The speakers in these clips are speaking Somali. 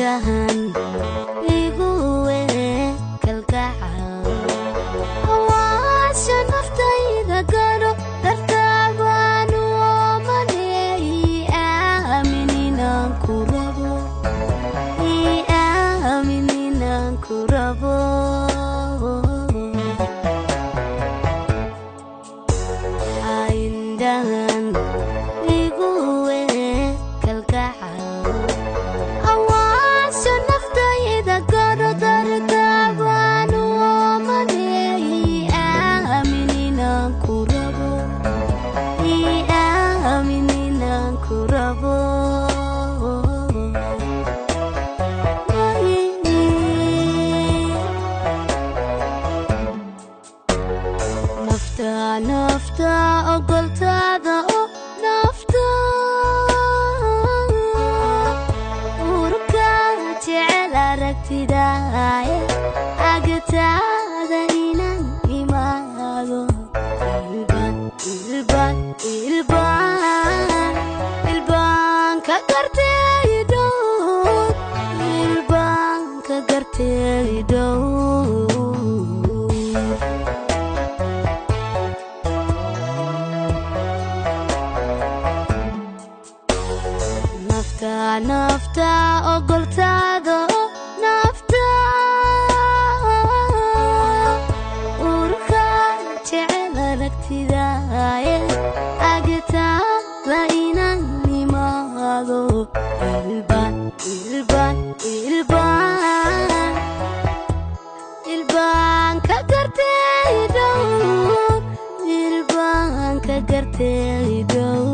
indahan igu kalgacal hawaasha naftayda garo dartaabaan woomaney aamin inaan ku rabo aamin inaan ku rabo indahan igu kalgacal hawaasha naftayda garo dartaabaan woomaney aamin inaan ku rabo aamin inaan ku rabo nafta ogoltaada oo nafta urka jecel aragtidaaye agtaada inaan imaado ilbaan ka gartay dhow ilbaan ka gartay dhow nafta ogoltaada oo nafta urka jecel aragtidaaye agtaada inaan imaado ilbaan ka gartay dhow ilbaan ka gartay dhow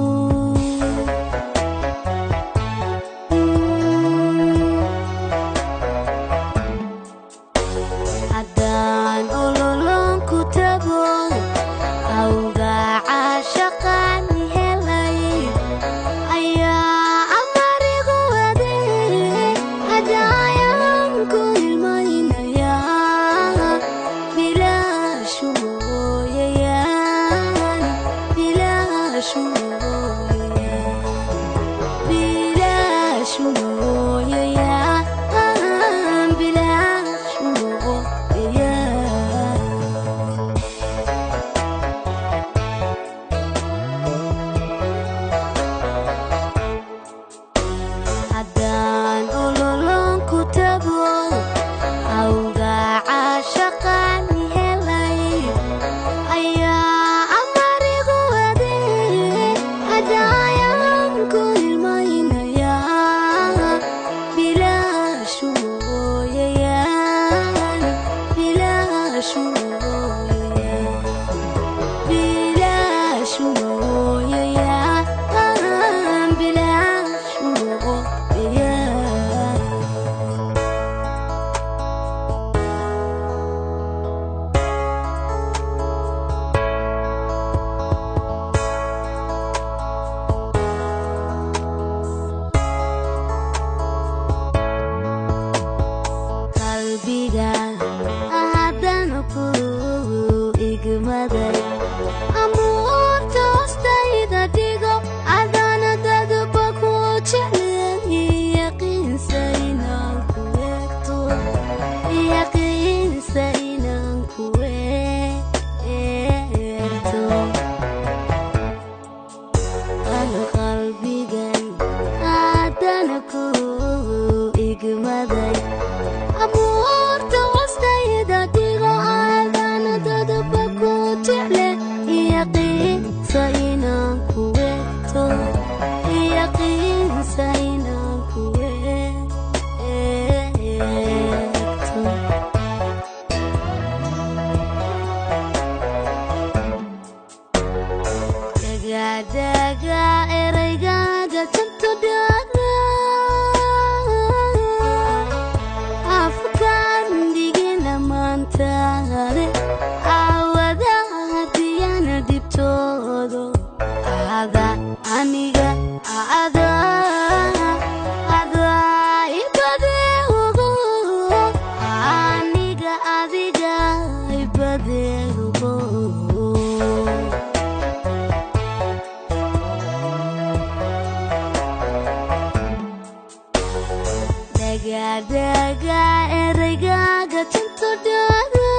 Gadaga eraygaga tinto dhada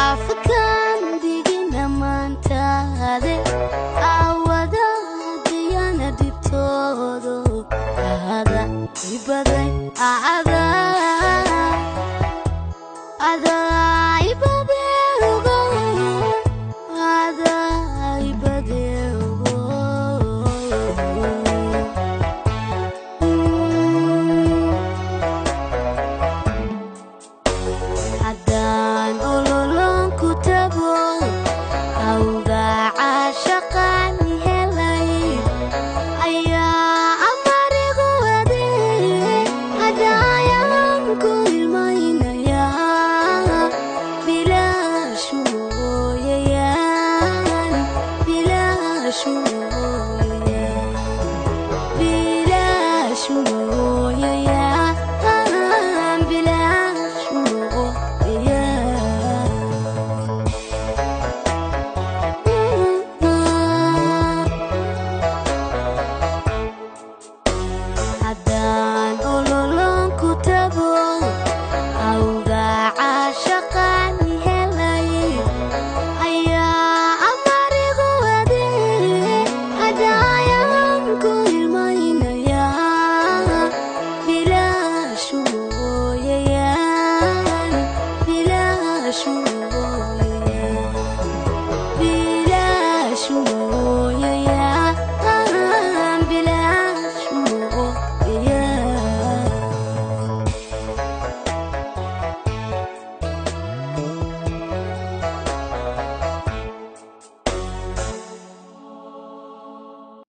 Afrikan digina maantaade awada diyana dibtoodo ada ibaday ada